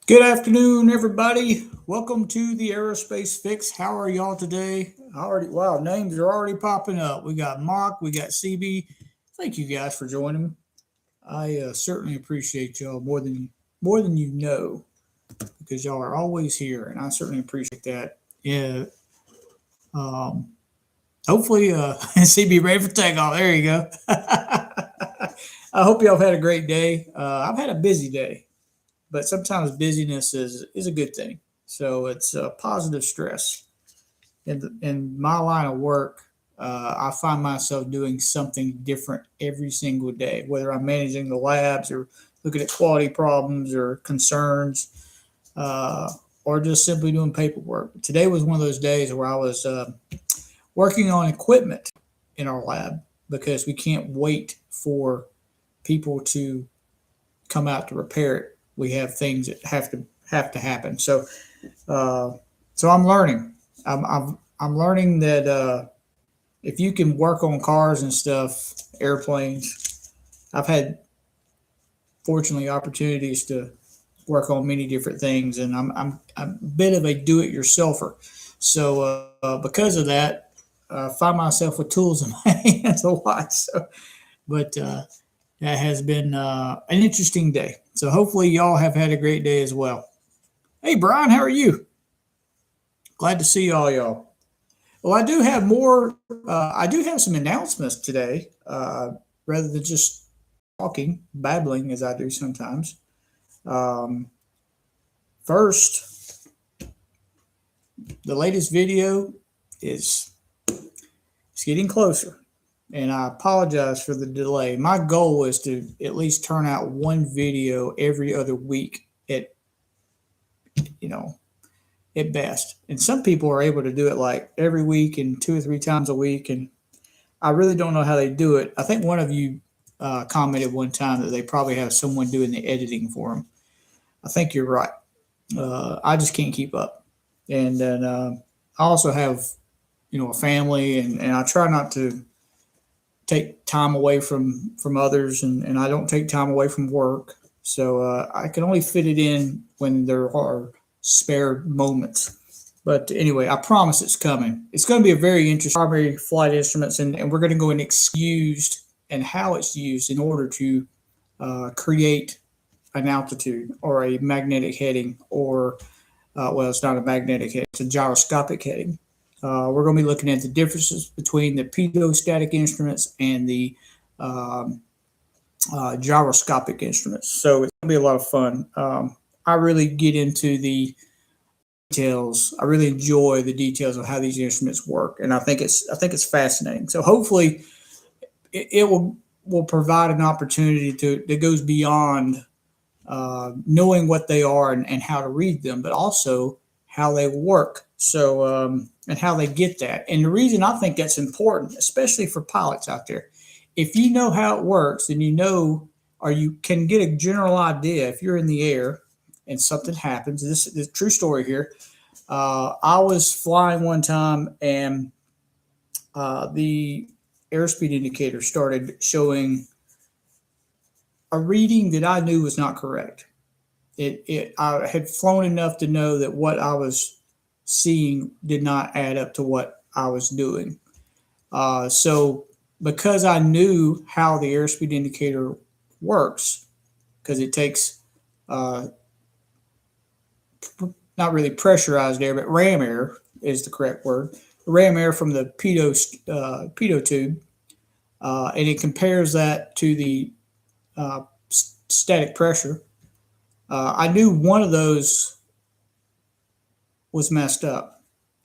Good afternoon, everybody. Welcome to the Aerospace Fix. How are y'all today? Wow, names are already popping up. We got Mock, we got CB. Thank you guys for joining me. I certainly appreciate y'all more than you know because y'all are always here, and I certainly appreciate that. Yeah. Um, Hopefully, CB ready for takeoff. There you go. I hope y'all have had a great day. I've had a busy day, but sometimes busyness is a good thing. So it's positive stress. In my line of work, I find myself doing something different every single day, whether I'm managing the labs or looking at quality problems or concerns, uh, or just simply doing paperwork. Today was one of those days where I was working on equipment in our lab because we can't wait for people to come out to repair it. We have things that have to happen. Uh, so I'm learning. I'm learning that if you can work on cars and stuff, airplanes. I've had fortunately opportunities to work on many different things, and I'm a bit of a do-it-yourselfer. So because of that, I find myself with tools in my hands a lot. But that has been an interesting day. So hopefully y'all have had a great day as well. Hey Brian, how are you? Glad to see all y'all. Well, I do have more. I do have some announcements today, rather than just talking, babbling as I do sometimes. Um, First, the latest video is it's getting closer, and I apologize for the delay. My goal is to at least turn out one video every other week at you know at best. And some people are able to do it like every week and two or three times a week, and I really don't know how they do it. I think one of you commented one time that they probably have someone doing the editing for them. I think you're right. I just can't keep up, and then I also have a family, and I try not to take time away from others, and I don't take time away from work. So I can only fit it in when there are spare moments. But anyway, I promise it's coming. It's going to be a very interesting primary flight instruments, and we're going to go and excused and how it's used in order to create an altitude or a magnetic heading, or well, it's not a magnetic heading; it's a gyroscopic heading. We're going to be looking at the differences between the pedostatic instruments and the um, gyroscopic instruments. So it's going to be a lot of fun. I really get into the details. I really enjoy the details of how these instruments work, and I think it's fascinating. So hopefully, it will provide an opportunity to that goes beyond knowing what they are and how to read them, but also how they work. So and how they get that. And the reason I think that's important, especially for pilots out there, if you know how it works, then you know, or you can get a general idea if you're in the air and something happens. This is a true story here. I was flying one time, and the airspeed indicator started showing a reading that I knew was not correct. I had flown enough to know that what I was seeing did not add up to what I was doing. So because I knew how the airspeed indicator works, because it takes uh, not really pressurized air, but ram air is the correct word. Ram air from the pitot tube, and it compares that to the uh, static pressure. I knew one of those was messed up,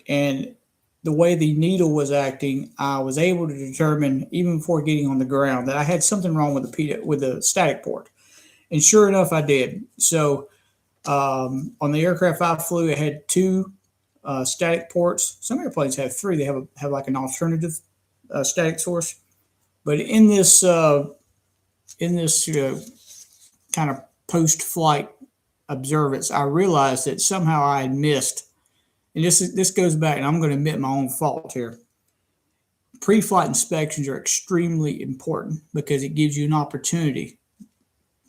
and the way the needle was acting, I was able to determine even before getting on the ground that I had something wrong with the static port. And sure enough, I did. So on the aircraft I flew, it had two static ports. Some airplanes have three. They have like an alternative static source. But in this kind of post-flight observance, I realized that somehow I had missed. And this goes back, and I'm going to admit my own fault here. Pre-flight inspections are extremely important because it gives you an opportunity,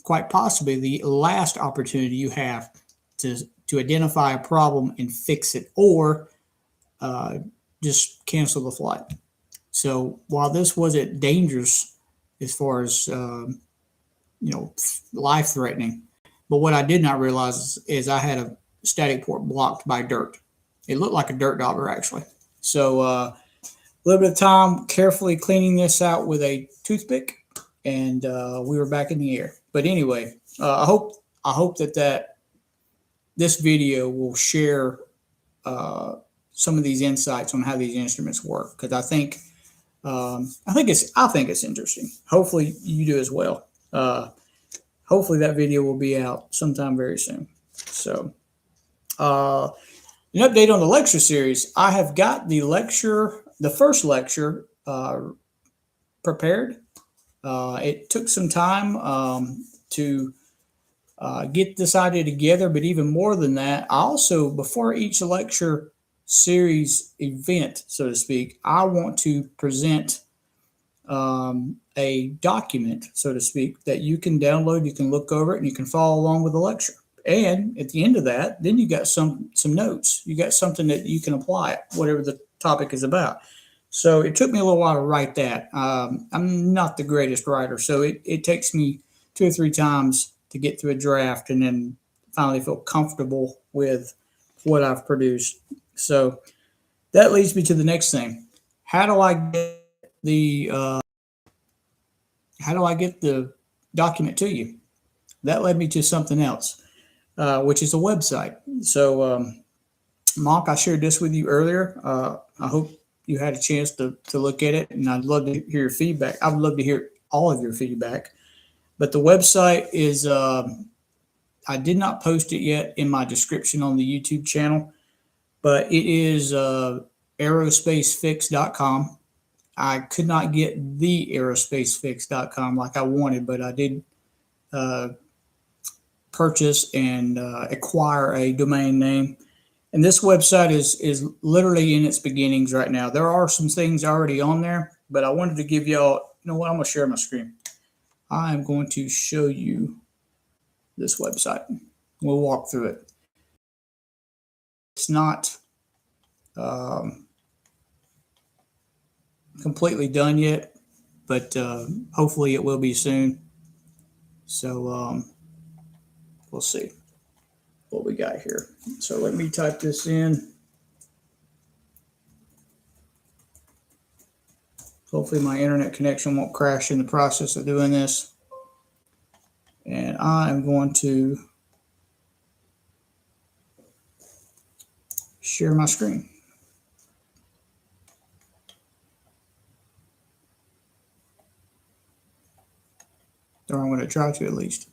quite possibly the last opportunity you have to identify a problem and fix it, or uh, just cancel the flight. So while this wasn't dangerous as far as life threatening, but what I did not realize is I had a static port blocked by dirt. It looked like a dirt dauber actually. So a little bit of time carefully cleaning this out with a toothpick, and we were back in the air. But anyway, I hope that this video will share some of these insights on how these instruments work, because I think it's interesting. Hopefully you do as well. Hopefully that video will be out sometime very soon. So an update on the lecture series. I have got the first lecture prepared. It took some time to get this idea together, but even more than that, I also, before each lecture series event, so to speak, I want to present a document, so to speak, that you can download, you can look over it, and you can follow along with the lecture. And at the end of that, then you got some notes. You got something that you can apply, whatever the topic is about. So it took me a little while to write that. I'm not the greatest writer, so it takes me 2 or 3 times to get through a draft and then finally feel comfortable with what I've produced. So that leads me to the next thing. How do I get the document to you? That led me to something else, which is a website. So, Mark, I shared this with you earlier. I hope you had a chance to look at it, and I'd love to hear your feedback. I would love to hear all of your feedback. But the website is, I did not post it yet in my description on the YouTube channel, but it is aerospacefix.com. I could not get the aerospacefix.com like I wanted, but I did purchase and acquire a domain name. And this website is literally in its beginnings right now. There are some things already on there, but I wanted to give y'all, you know what, I'm going to share my screen. I'm going to show you this website. We'll walk through it. It's not completely done yet, but hopefully it will be soon. So we'll see what we got here. So let me type this in. Hopefully my internet connection won't crash in the process of doing this. And I am going to share my screen. Or I'm going to try to at least.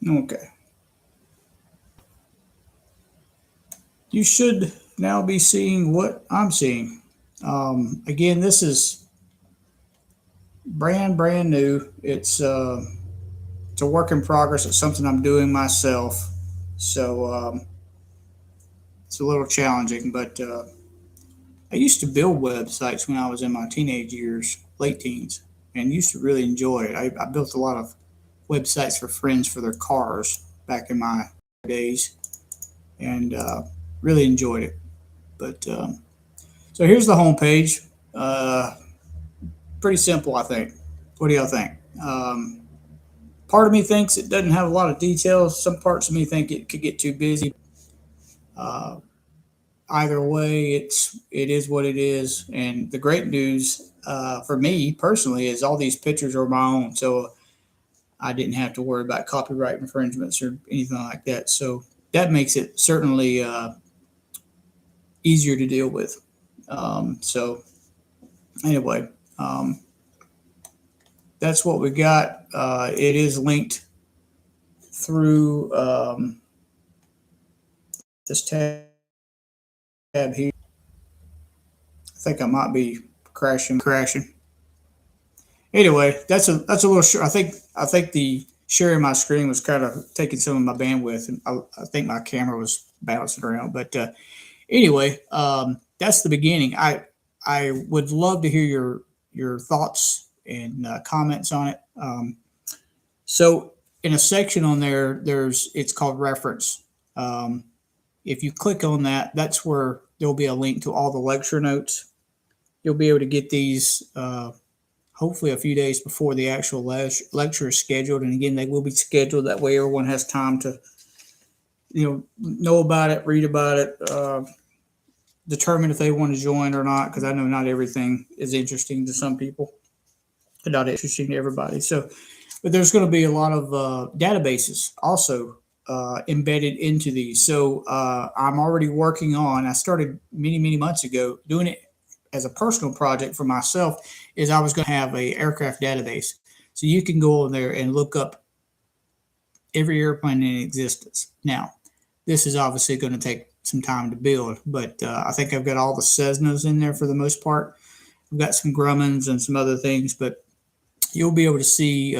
Okay. You should now be seeing what I'm seeing. Again, this is brand new. It's a work in progress. It's something I'm doing myself. So it's a little challenging, but I used to build websites when I was in my teenage years, late teens, and used to really enjoy it. I built a lot of websites for friends for their cars back in my days, and really enjoyed it. But so here's the homepage. Pretty simple, I think. What do y'all think? Part of me thinks it doesn't have a lot of details. Some parts of me think it could get too busy. Either way, it is what it is. And the great news for me personally is all these pictures are my own, so I didn't have to worry about copyright infringements or anything like that. So that makes it certainly easier to deal with. So anyway, that's what we got. It is linked through this tab here. I think I might be crashing. Anyway, that's a little short. I think the sharing my screen was kind of taking some of my bandwidth, and I think my camera was bouncing around. But anyway, that's the beginning. I would love to hear your thoughts and comments on it. So in a section on there, it's called reference. Um, if you click on that, that's where there'll be a link to all the lecture notes. You'll be able to get these hopefully a few days before the actual lecture is scheduled. And again, they will be scheduled that way everyone has time to know about it, read about it, determine if they want to join or not. Because I know not everything is interesting to some people, and not interesting to everybody. So, but there's going to be a lot of databases also embedded into these. So I'm already working on. I started many months ago doing it as a personal project for myself. Is I was going to have a aircraft database, so you can go on there and look up every airplane in existence. Now, this is obviously going to take some time to build, but I think I've got all the Cessnas in there for the most part. I've got some Grummins and some other things, but you'll be able to see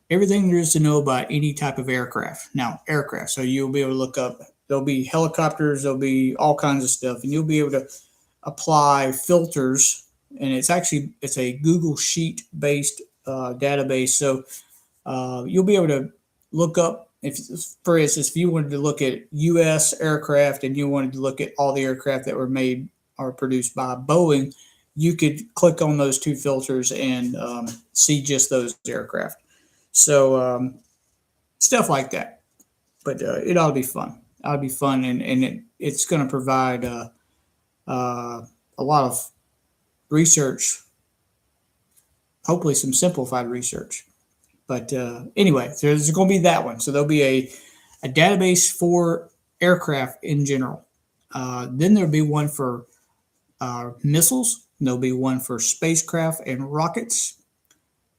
everything there is to know about any type of aircraft. Now, aircraft, so you'll be able to look up, there'll be helicopters, there'll be all kinds of stuff, and you'll be able to apply filters. And it's a Google Sheet based database. So you'll be able to look up, if, for instance, if you wanted to look at U.S. aircraft and you wanted to look at all the aircraft that were made or produced by Boeing, you could click on those two filters and see just those aircraft. So stuff like that. But it ought to be fun. It ought to be fun, and it's going to provide a lot of research, hopefully some simplified research. But anyway, so there's going to be that one. So there'll be a database for aircraft in general. Then there'll be one for missiles. There'll be one for spacecraft and rockets.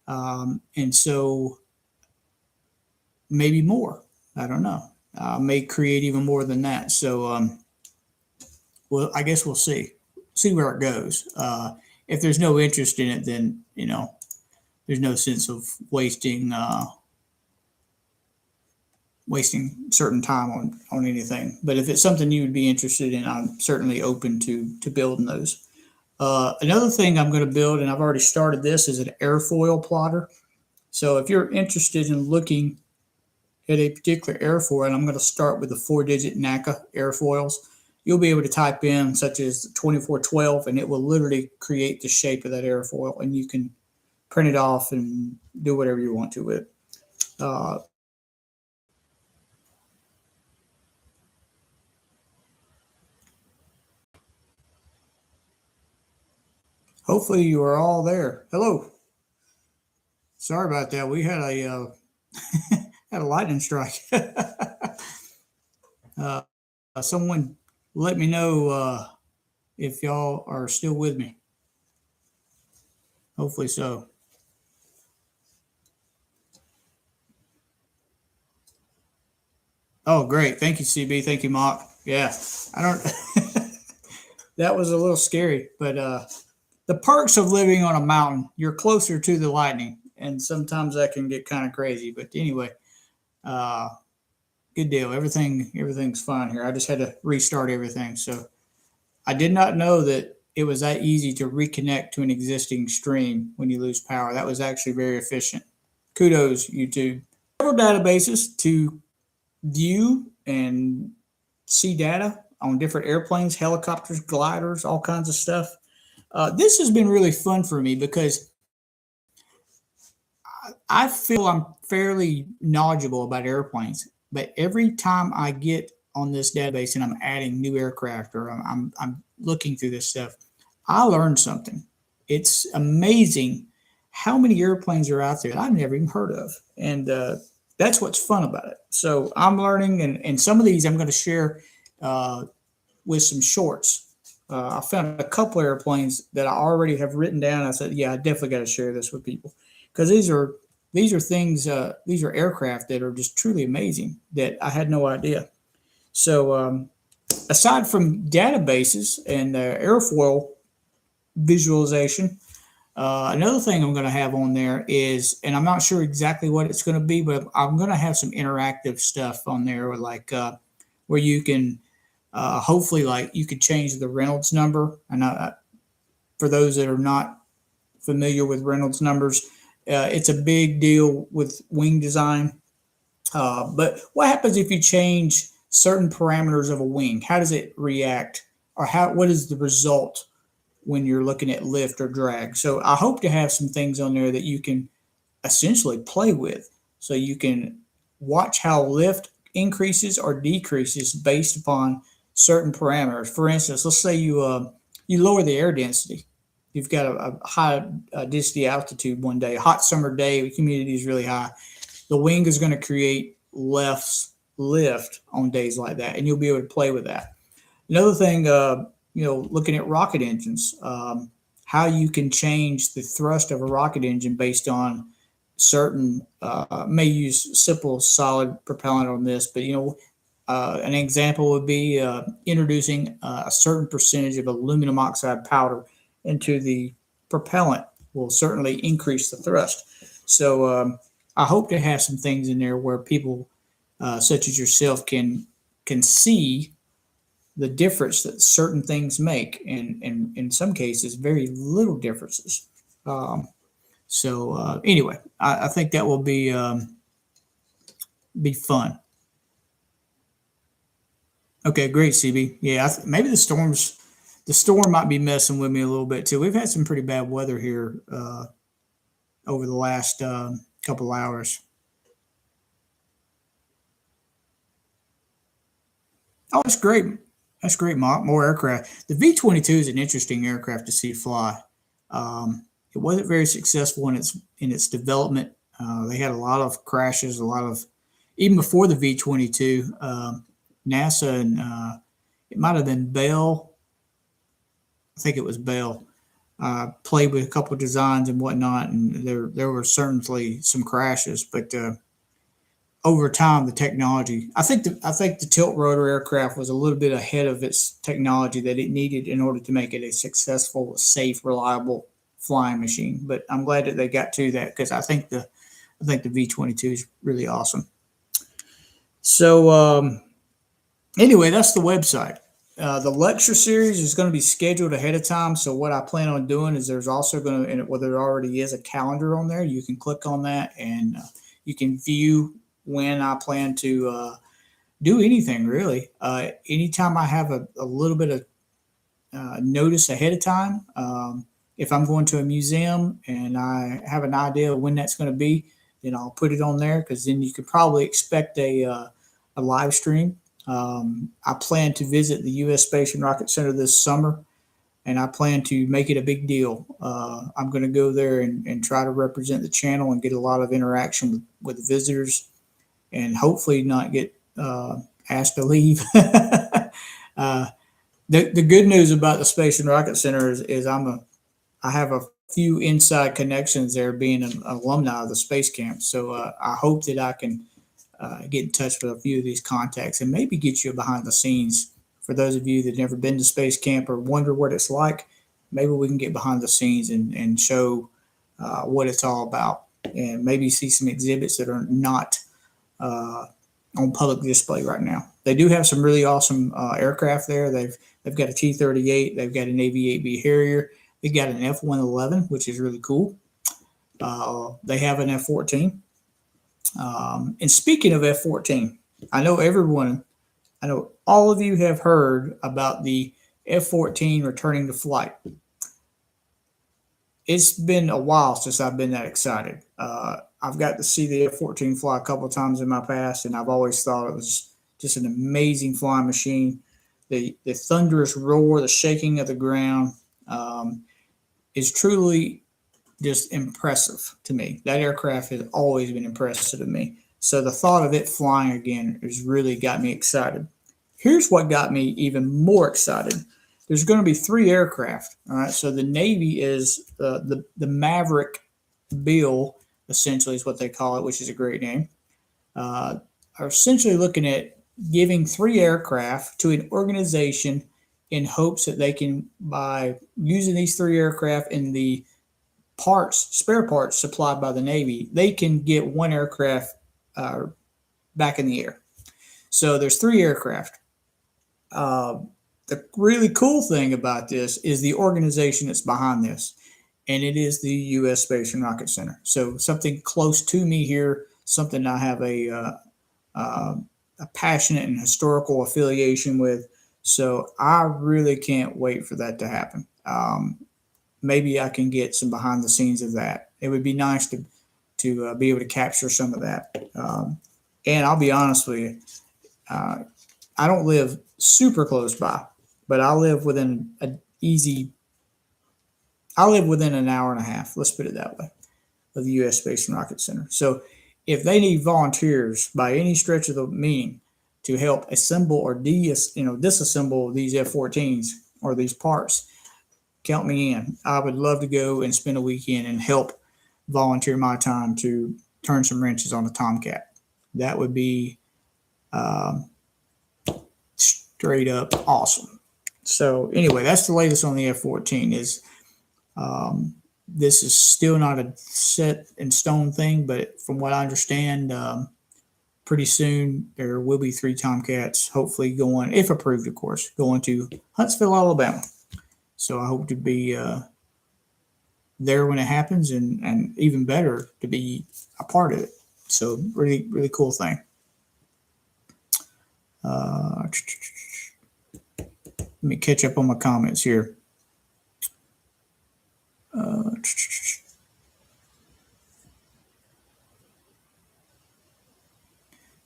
And so maybe more. I don't know. May create even more than that. So, well, I guess we'll see. See where it goes. If there's no interest in it, then there's no sense of wasting certain time on anything. But if it's something you would be interested in, I'm certainly open to building those. Another thing I'm going to build, and I've already started this, is an airfoil plotter. So if you're interested in looking at a particular airfoil, and I'm going to start with the 4-digit NACA airfoils, you'll be able to type in such as 2412, and it will literally create the shape of that airfoil, and you can print it off and do whatever you want to with it. Hopefully you are all there. Hello. Sorry about that. We had a had a lightning strike. Someone let me know if y'all are still with me. Hopefully so. Oh, great. Thank you, CB. Thank you, Mock. Yeah. I don't that was a little scary, but the perks of living on a mountain, you're closer to the lightning, and sometimes that can get kind of crazy. But anyway, good deal. Everything's fine here. I just had to restart everything. So I did not know that it was that easy to reconnect to an existing stream when you lose power. That was actually very efficient. Kudos, YouTube. Several databases to view and see data on different airplanes, helicopters, gliders, all kinds of stuff. This has been really fun for me because I feel I'm fairly knowledgeable about airplanes, but every time I get on this database and I'm adding new aircraft or I'm looking through this stuff, I learned something. It's amazing how many airplanes are out there that I've never even heard of. And that's what's fun about it. So I'm learning, and some of these I'm going to share with some shorts. I found a couple airplanes that I already have written down. I said, yeah, I definitely got to share this with people because these are things, these are aircraft that are just truly amazing that I had no idea. So aside from databases and airfoil visualization, Another thing I'm going to have on there is, and I'm not sure exactly what it's going to be, but I'm going to have some interactive stuff on there, like where you can hopefully, like, you could change the Reynolds number. And for those that are not familiar with Reynolds numbers, it's a big deal with wing design. But what happens if you change certain parameters of a wing? How does it react, or what is the result when you're looking at lift or drag? So I hope to have some things on there that you can essentially play with, so you can watch how lift increases or decreases based upon certain parameters. For instance, let's say you lower the air density. You've got a high density altitude one day, a hot summer day, humidity is really high. The wing is going to create less lift on days like that, and you'll be able to play with that. Another thing, looking at rocket engines, how you can change the thrust of a rocket engine based on certain, may use simple solid propellant on this, but an example would be introducing a certain percentage of aluminum oxide powder into the propellant will certainly increase the thrust. So I hope to have some things in there where people such as yourself can see the difference that certain things make, and in some cases, very little differences. Anyway, I think that will be fun. Okay, great, CB. Yeah, maybe the storm might be messing with me a little bit too. We've had some pretty bad weather here over the last couple hours. Oh, that's great. That's great. More aircraft. The V-22 is an interesting aircraft to see fly. It wasn't very successful in its development. They had a lot of crashes, a lot of even before the V-22. NASA and it might have been Bell. I think it was Bell. Played with a couple of designs and whatnot, and there were certainly some crashes, but over time, the technology. I think the tilt rotor aircraft was a little bit ahead of its technology that it needed in order to make it a successful, safe, reliable flying machine. But I'm glad that they got to that, because I think the V-22 is really awesome. So anyway, that's the website. The lecture series is going to be scheduled ahead of time. So what I plan on doing is there's also going to, and well, there already is a calendar on there. You can click on that, and you can view when I plan to do anything really. Anytime I have a little bit of notice ahead of time, if I'm going to a museum and I have an idea of when that's going to be, then I'll put it on there, because then you could probably expect a live stream. I plan to visit the U.S. Space and Rocket Center this summer, and I plan to make it a big deal. I'm going to go there and try to represent the channel and get a lot of interaction with visitors, and hopefully not get asked to leave. The good news about the Space and Rocket Center is I have a few inside connections there, being an alumni of the space camp. So I hope that I can get in touch with a few of these contacts and maybe get you behind the scenes. For those of you that never been to space camp or wonder what it's like, maybe we can get behind the scenes and show what it's all about, and maybe see some exhibits that are not on public display right now. They do have some really awesome aircraft there. They've got a T-38. They've got an AV-8B Harrier. They've got an F-111, which is really cool. They have an F-14. And speaking of F-14, I know all of you have heard about the F-14 returning to flight. It's been a while since I've been that excited. I've got to see the F-14 fly a couple of times in my past, and I've always thought it was just an amazing flying machine. The thunderous roar, the shaking of the ground is truly just impressive to me. That aircraft has always been impressive to me. So the thought of it flying again has really got me excited. Here's what got me even more excited. There's going to be 3 aircraft. All right. So the Navy is the Maverick Bill, essentially is what they call it, which is a great name. Are essentially looking at giving 3 aircraft to an organization in hopes that they can, by using these 3 aircraft in the spare parts supplied by the Navy, they can get one aircraft uh, back in the air. So there's 3 aircraft. Uh, the really cool thing about this is the organization that's behind this, and it is the U.S. Space and Rocket Center. So something close to me here, something I have uh, a passionate and historical affiliation with. So I really can't wait for that to happen. Maybe I can get some behind the scenes of that. It would be nice to be able to capture some of that. And I'll be honest with you, uh, I don't live super close by, but I live within an easy. I live within an hour and a half. Let's put it that way, of the U.S. Space and Rocket Center. So if they need volunteers by any stretch of the meaning to help assemble or disassemble these F-14s or these parts, count me in. I would love to go and spend a weekend and help volunteer my time to turn some wrenches on a Tomcat. That would be um, straight up awesome. So anyway, that's the latest on the F-14. This is still not a set in stone thing, but from what I understand, pretty soon there will be 3 Tomcats, hopefully going, if approved, of course, going to Huntsville, Alabama. So I hope to be there when it happens, and even better to be a part of it. So really, really cool thing. Let me catch up on my comments here.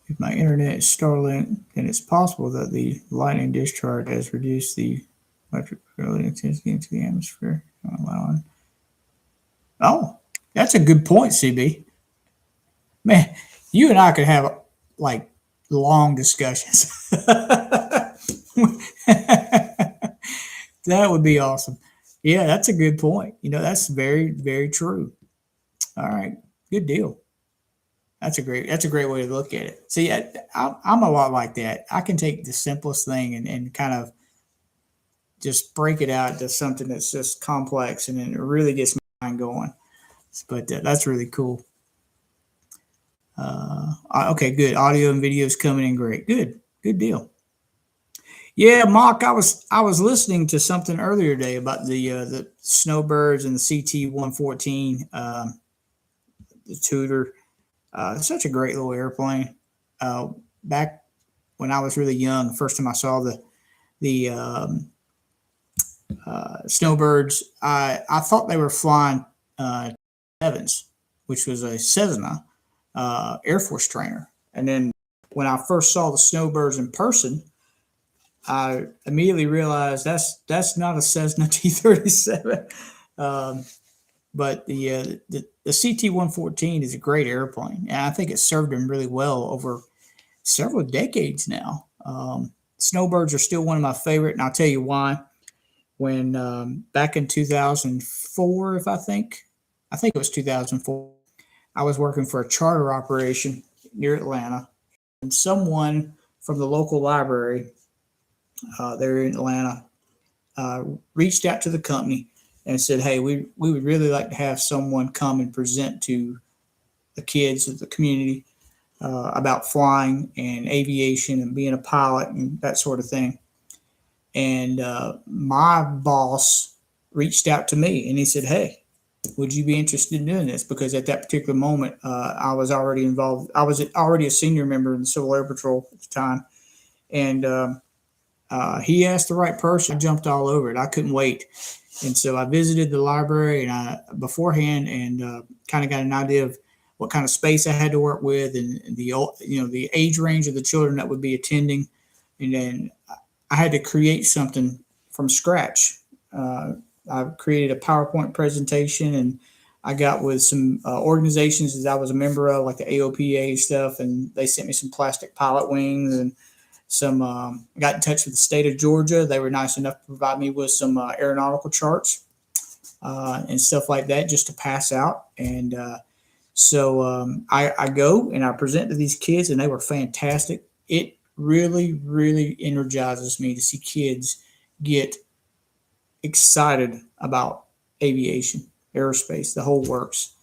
If my internet is Starlink, then it's possible that the lightning discharge has reduced the electric field intensity into the atmosphere, allowing. Oh, that's a good point, CB. Man, you and I could have like long discussions. That would be awesome. Yeah, that's a good point. That's very, very true. All right, good deal. That's a great way to look at it. See, I'm a lot like that. I can take the simplest thing and kind of just break it out to something that's just complex, and then it really gets my mind going. But that's really cool. Okay, good. Audio and video is coming in great. Good deal. Yeah, Mock, I was listening to something earlier today about the snowbirds and the CT-114, the Tudor. It's such a great little airplane. Back when I was really young, the first time I saw the snowbirds, I thought they were flying Evans, which was a Cessna Air Force trainer. And then when I first saw the snowbirds in person, I immediately realized that's not a Cessna T-37. Um, but the CT-114 is a great airplane, and I think it served them really well over several decades now. Snowbirds are still one of my favorite, and I'll tell you why. When back in 2004, if I think it was 2004, I was working for a charter operation near Atlanta, and someone from the local library there in Atlanta reached out to the company and said, "Hey, we would really like to have someone come and present to the kids of the community about flying and aviation and being a pilot and that sort of thing." And my boss reached out to me and he said, "Hey, would you be interested in doing this?" Because at that particular moment, I was already involved. I was already a senior member in the Civil Air Patrol at the time. And he asked the right person. I jumped all over it. I couldn't wait. And so I visited the library and beforehand and kind of got an idea of what kind of space I had to work with and the age range of the children that would be attending. And then I had to create something from scratch. I created a PowerPoint presentation, and I got with some organizations that I was a member of, like the AOPA stuff, and they sent me some plastic pilot wings and some. I got in touch with the state of Georgia. They were nice enough to provide me with some aeronautical charts and stuff like that just to pass out. And I go and I present to these kids, and they were fantastic. It really, really energizes me to see kids get excited about aviation. Aerospace, the whole works.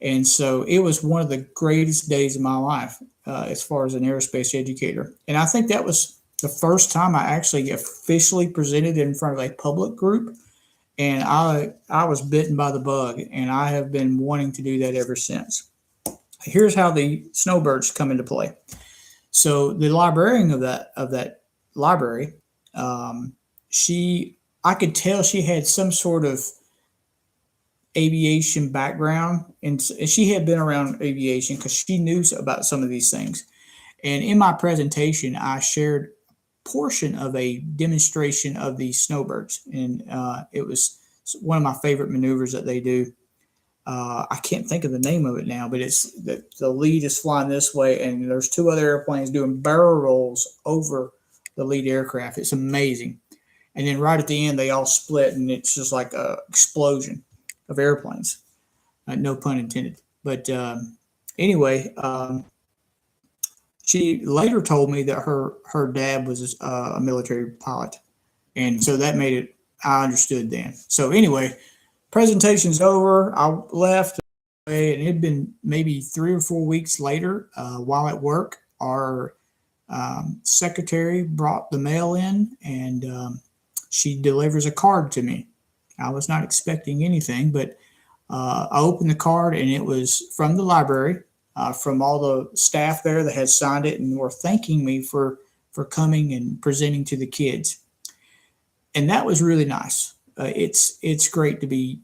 And so it was one of the greatest days of my life as far as an aerospace educator. And I think that was the first time I actually officially presented in front of a public group. And I was bitten by the bug, and I have been wanting to do that ever since. Here's how the snowbirds come into play. So the librarian of that library, she I could tell she had some sort of aviation background, and she had been around aviation because she knew about some of these things. And in my presentation, I shared a portion of a demonstration of these snowbirds, and it was one of my favorite maneuvers that they do. I can't think of the name of it now, but it's the lead is flying this way, and there's two other airplanes doing barrel rolls over the lead aircraft. It's amazing. And then right at the end, they all split, and it's just like a explosion of airplanes. No pun intended. But anyway, she later told me that her dad was a military pilot, and so that made it. I understood then. So anyway, presentation's over. I left, and it had been maybe 3 or 4 weeks later. While at work, our secretary brought the mail in, and she delivers a card to me. I was not expecting anything, but I opened the card, and it was from the library, from all the staff there that had signed it and were thanking me for coming and presenting to the kids. And that was really nice. It's great to be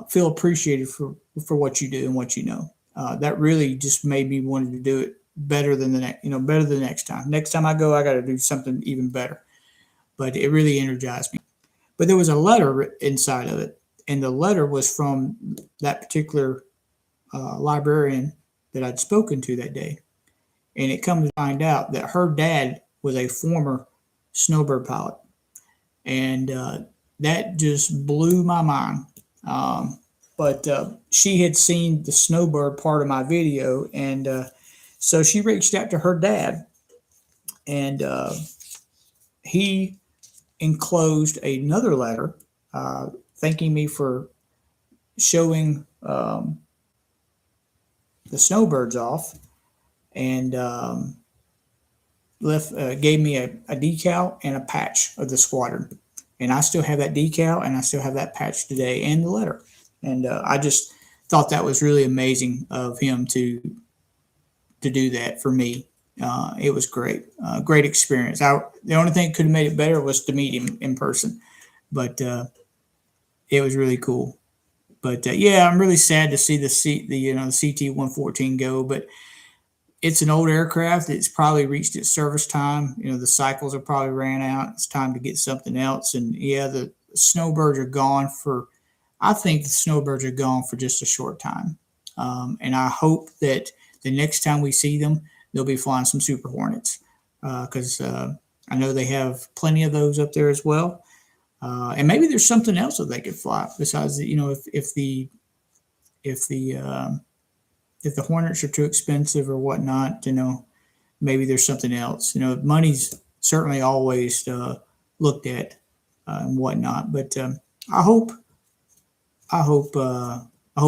feel appreciated for what you do and what you know. That really just made me wanted to do it better than better than the next time. Next time I go, I got to do something even better. But it really energized me. But there was a letter inside of it, and the letter was from that particular librarian that I'd spoken to that day. And it comes to find out that her dad was a former snowbird pilot, and that just blew my mind. But she had seen the snowbird part of my video, and so she reached out to her dad, and he enclosed another letter thanking me for showing the snowbirds off, and gave me a decal and a patch of the squadron. And I still have that decal, and I still have that patch today, and the letter. And I just thought that was really amazing of him to do that for me. It was great, great experience. The only thing that could have made it better was to meet him in person, but it was really cool. But yeah, I'm really sad to see the CT-114 go, but it's an old aircraft. It's probably reached its service time. The cycles are probably ran out. It's time to get something else. And yeah, the snowbirds are gone for. I think the snowbirds are gone for just a short time. And I hope that the next time we see them, they'll be flying some Super Hornets, because I know they have plenty of those up there as well. And maybe there's something else that they could fly besides if the Hornets are too expensive or whatnot, maybe there's something else. Money's certainly always looked at and whatnot. But I hope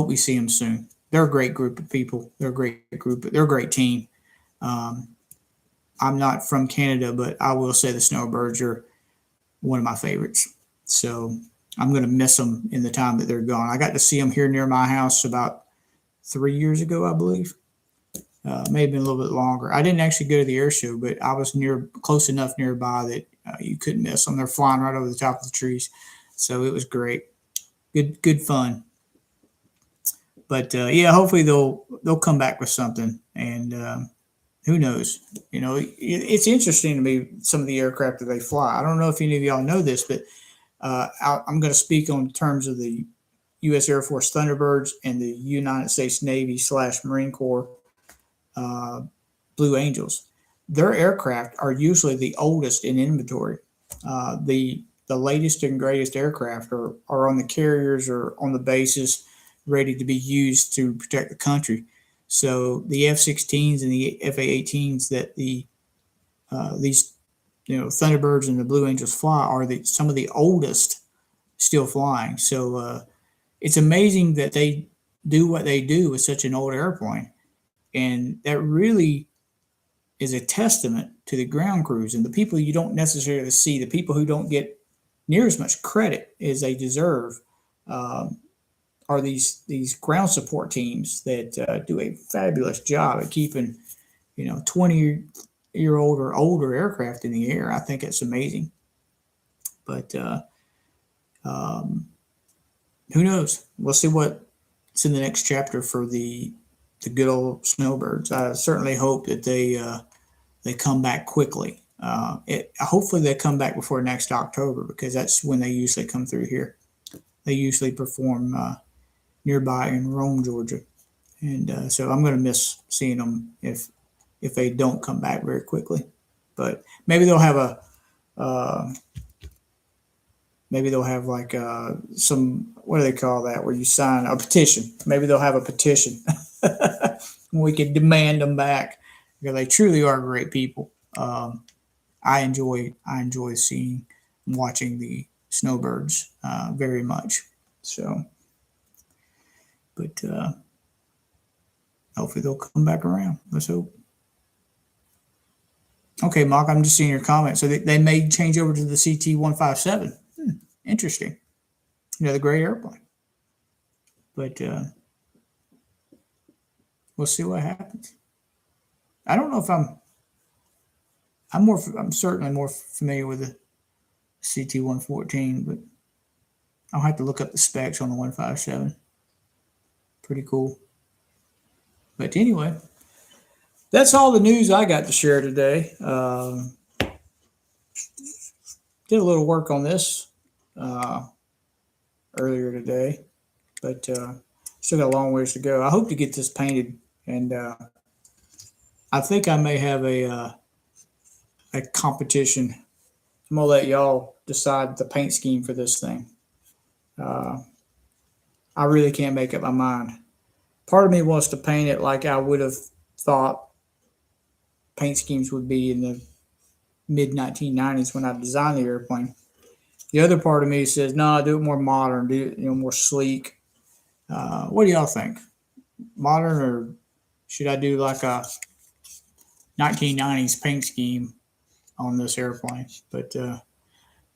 we see them soon. They're a great group of people. They're a great group. They're a great team. I'm not from Canada, but I will say the snowbirds are one of my favorites. So I'm going to miss them in the time that they're gone. I got to see them here near my house about 3 years ago, I believe. May have been a little bit longer. I didn't actually go to the air show, but I was close enough nearby that you couldn't miss them. They're flying right over the top of the trees. So it was great. Good fun. But yeah, hopefully they'll come back with something. And who knows? It's interesting to me, some of the aircraft that they fly. I don't know if any of y'all know this, but I'm going to speak on terms of the U.S. Air Force Thunderbirds and the United States Navy / Marine Corps Blue Angels. Their aircraft are usually the oldest in inventory. The latest and greatest aircraft are on the carriers or on the bases ready to be used to protect the country. So the F-16s and the F-A-18s that these Thunderbirds and the Blue Angels fly are some of the oldest still flying. So it's amazing that they do what they do with such an old airplane, and that really is a testament to the ground crews and the people you don't necessarily see, the people who don't get near as much credit as they deserve. Um, are these ground support teams that do a fabulous job at keeping 20-year old or older aircraft in the air. I think it's amazing, but um, who knows? We'll see what's in the next chapter for the good old snowbirds. I certainly hope that they come back quickly. Hopefully they come back before next October, because that's when they usually come through here. They usually perform nearby in Rome, Georgia, and so I'm going to miss seeing them if they don't come back very quickly. But maybe they'll have a maybe they'll have like some, what do they call that, where you sign a petition. Maybe they'll have a petition. We can demand them back, because they truly are great people. I enjoy seeing and watching the snowbirds very much. So, but hopefully they'll come back around. Let's hope. Okay, Mark, I'm just seeing your comment. So they may change over to the CT-157. Interesting. Another great airplane. But we'll see what happens. I don't know if I'm certainly more familiar with the CT-114, but I'll have to look up the specs on the 157. Pretty cool. But anyway, that's all the news I got to share today. Did a little work on this earlier today, but still got a long ways to go. I hope to get this painted, and I think I may have a competition. I'm gonna let y'all decide the paint scheme for this thing. I really can't make up my mind. Part of me wants to paint it like I would have thought paint schemes would be in the mid 1990s when I designed the airplane. The other part of me says, no, do it more modern, do it more sleek. What do y'all think? Modern, or should I do like a 1990s paint scheme on this airplane? But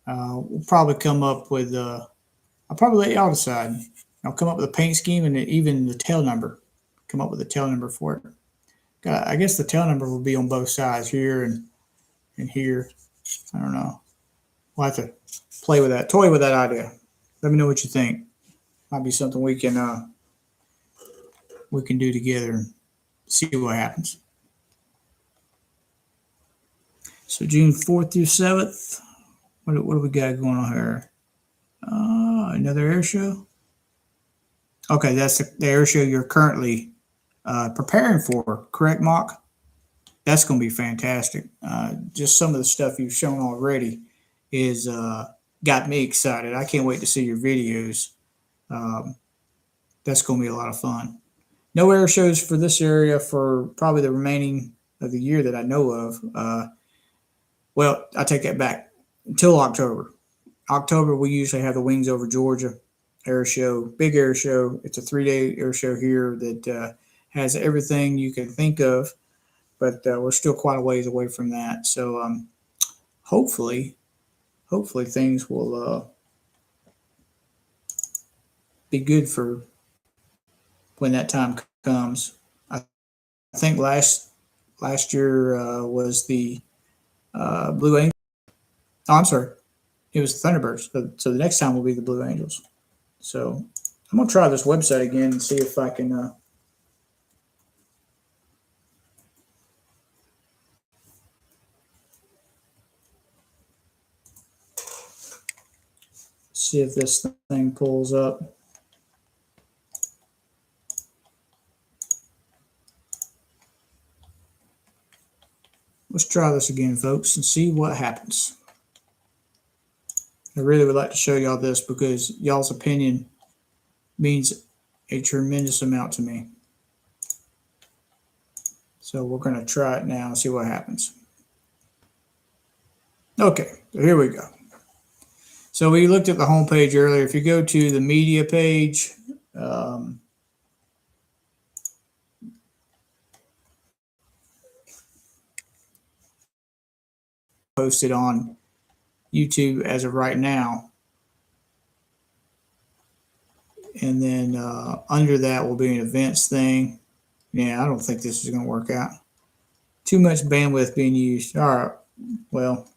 we'll probably come up with. I'll probably let y'all decide. I'll come up with a paint scheme and even the tail number. Come up with a tail number for it. I guess the tail number will be on both sides, here and here. I don't know. We'll have to play with that, toy with that idea. Let me know what you think. Might be something we can do together and see what happens. So June 4th through 7th. What do we got going on here? Another air show. Okay, that's the air show you're currently preparing for, correct, Mock? That's going to be fantastic. Just some of the stuff you've shown already is got me excited. I can't wait to see your videos. That's going to be a lot of fun. No air shows for this area for probably the remaining of the year that I know of. Well, I take that back. Until October. October, we usually have the Wings Over Georgia air show, big air show. It's a 3-day air show here that has everything you can think of, but we're still quite a ways away from that. So hopefully things will be good for when that time comes. I think last year was the Blue Angels. Oh, I'm sorry. It was the Thunderbirds. So the next time will be the Blue Angels. So I'm going to try this website again and see if I can see if this thing pulls up. Let's try this again, folks, and see what happens. I really would like to show y'all this because y'all's opinion means a tremendous amount to me. So we're going to try it now and see what happens. Okay, so here we go. So we looked at the homepage earlier. If you go to the media page, um, posted on YouTube as of right now. And then under that will be an events thing. Yeah, I don't think this is going to work out. Too much bandwidth being used. All right. Well,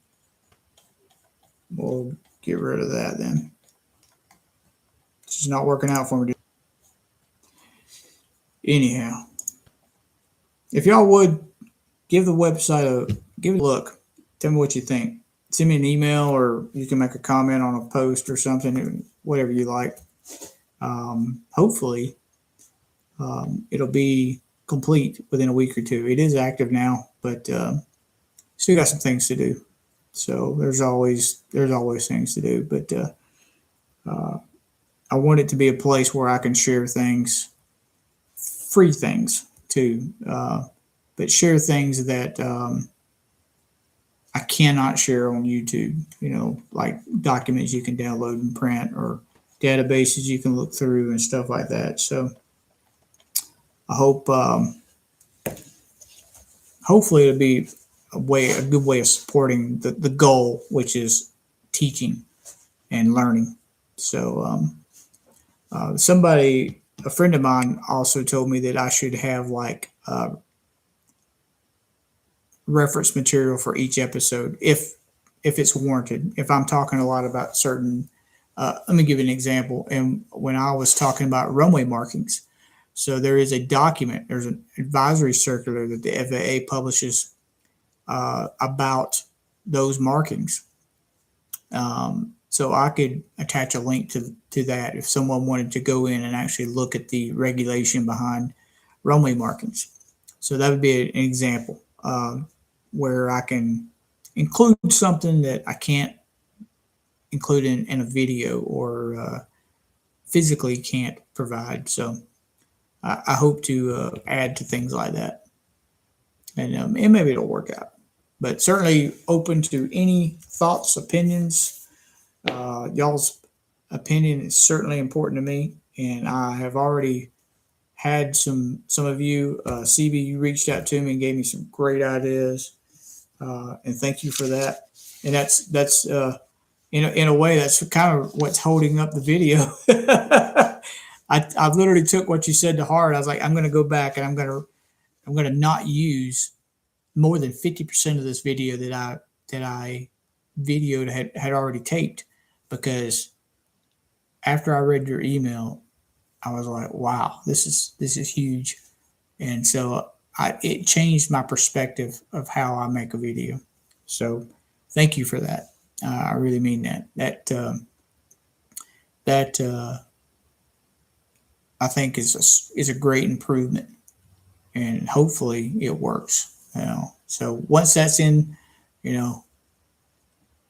we'll get rid of that then. It's just not working out for me. Anyhow, if y'all would give the website give it a look. Tell me what you think. Send me an email, or you can make a comment on a post or something, whatever you like. Hopefully, it'll be complete within a week or two. It is active now, but still got some things to do. So there's always things to do. But I want it to be a place where I can share things, free things too, but share things that I cannot share on YouTube. Like documents you can download and print, or databases you can look through and stuff like that. So I hope, hopefully, it'll be a good way of supporting the goal, which is teaching and learning. So a friend of mine also told me that I should have like reference material for each episode if it's warranted. If I'm talking a lot about certain, let me give you an example. And when I was talking about runway markings, so there is a document, there's an advisory circular that the FAA publishes about those markings. So I could attach a link to that if someone wanted to go in and actually look at the regulation behind runway markings. So that would be an example where I can include something that I can't include in a video, or physically can't provide. So I hope to add to things like that, and maybe it'll work out. But certainly open to any thoughts, opinions. Y'all's opinion is certainly important to me, and I have already had some of you. CB, you reached out to me and gave me some great ideas, and thank you for that. And that's in a way that's kind of what's holding up the video. I literally took what you said to heart. I was like, I'm going to go back and I'm going to not use more than 50% of this video that I videoed had already taped, because after I read your email, I was like, wow, this is huge. And so it changed my perspective of how I make a video. So thank you for that. I really mean that. That I think is a great improvement, and hopefully it works. So once that's in,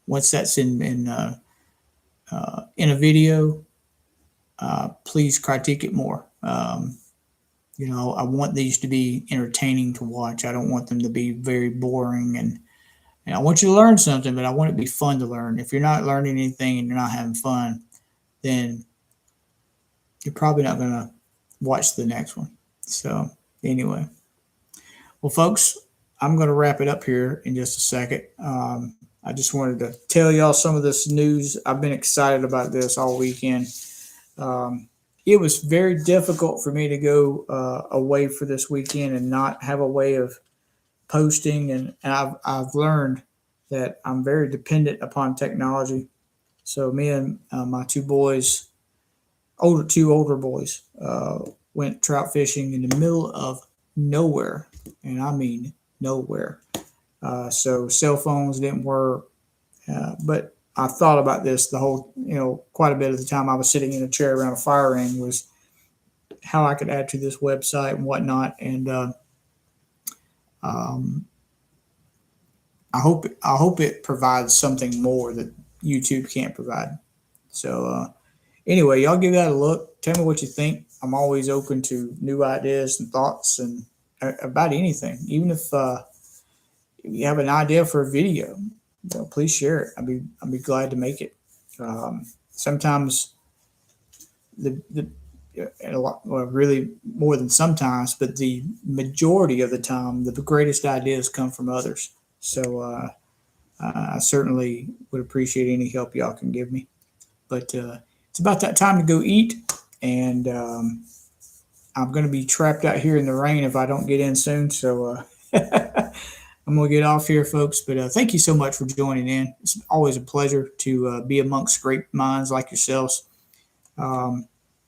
once that's in a video, please critique it more. I want these to be entertaining to watch. I don't want them to be very boring, and I want you to learn something, but I want it to be fun to learn. If you're not learning anything and you're not having fun, then you're probably not going to watch the next one. So anyway, well, folks, I'm going to wrap it up here in just a second. I just wanted to tell y'all some of this news. I've been excited about this all weekend. It was very difficult for me to go away for this weekend and not have a way of posting. And I've learned that I'm very dependent upon technology. So me and my two older boys, went trout fishing in the middle of nowhere, and I mean nowhere. So cell phones didn't work, but I thought about this the whole, quite a bit of the time I was sitting in a chair around a fire ring, was how I could add to this website and whatnot. And I hope it provides something more that YouTube can't provide. So anyway, y'all give that a look. Tell me what you think. I'm always open to new ideas and thoughts and about anything. Even if you have an idea for a video, please share it. I'd be glad to make it. Sometimes the and a lot, well, really more than sometimes, but the majority of the time, the greatest ideas come from others. So I certainly would appreciate any help y'all can give me. But it's about that time to go eat, and I'm going to be trapped out here in the rain if I don't get in soon. So I'm going to get off here, folks. But thank you so much for joining in. It's always a pleasure to be amongst great minds like yourselves.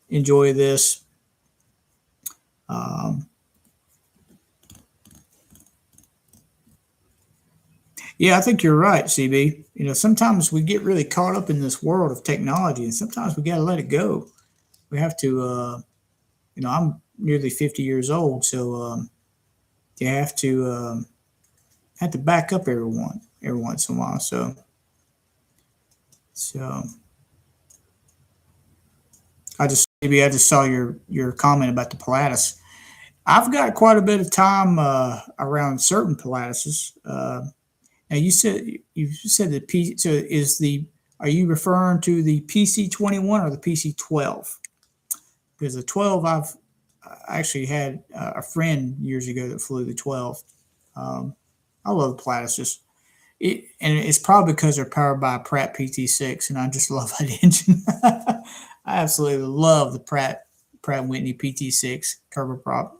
Enjoy this. Um, yeah, I think you're right, CB. Sometimes we get really caught up in this world of technology, and sometimes we got to let it go. We have to. I'm nearly 50 years old, so you have to back up every once in a while. So I just saw your comment about the Pilates. I've got quite a bit of time around certain Pilateses. Now you said the P. So are you referring to the PC-21 or the PC-12? Because the 12, I actually had a friend years ago that flew the 12. Um, I love the Pilateses. And it's probably because they're powered by a Pratt PT6, and I just love that engine. I absolutely love the Pratt Whitney PT6 turboprop,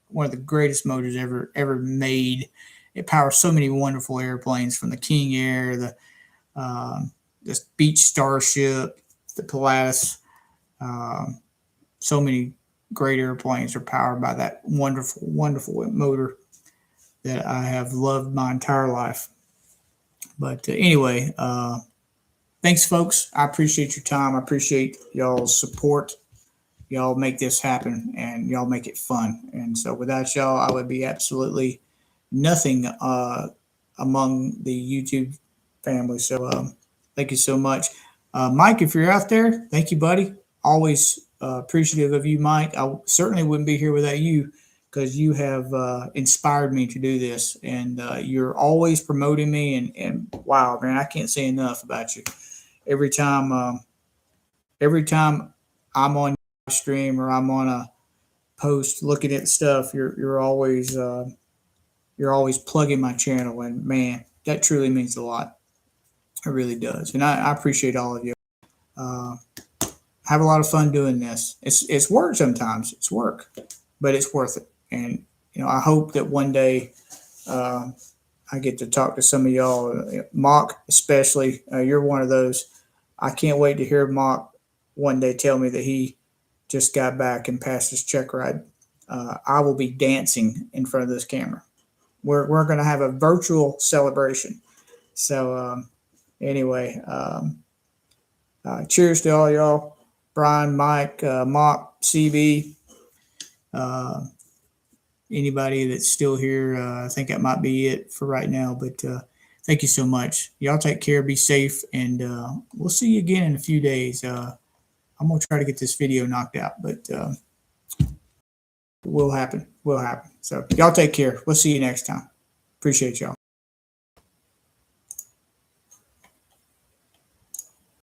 one of the greatest motors ever made. It powers so many wonderful airplanes, from the King Air, the Beach Starship, the Pilatus. Um, so many great airplanes are powered by that wonderful, wonderful motor that I have loved my entire life. But anyway, thanks, folks. I appreciate your time. I appreciate y'all's support. Y'all make this happen, and y'all make it fun. And so without y'all, I would be absolutely nothing among the YouTube family. So thank you so much. Mike, if you're out there, thank you, buddy. Always appreciative of you, Mike. I certainly wouldn't be here without you, because you have inspired me to do this, and you're always promoting me. And wow, man, I can't say enough about you. Every time, every time I'm on stream or I'm on a post looking at stuff, you're always plugging my channel, and man, that truly means a lot. It really does, and I appreciate all of you. Uh, have a lot of fun doing this. It's work sometimes. It's work, but it's worth it. And I hope that one day uh, I get to talk to some of y'all, Mock especially. You're one of those. I can't wait to hear Mock one day tell me that he just got back and passed his check ride. I will be dancing in front of this camera. We're going to have a virtual celebration. So anyway, cheers to all y'all. Brian, Mike, Mock, CB, anybody that's still here. I think that might be it for right now. But thank you so much. Y'all take care, be safe, and we'll see you again in a few days. I'm going to try to get this video knocked out, but it will happen. Will happen. So y'all take care. We'll see you next time. Appreciate y'all.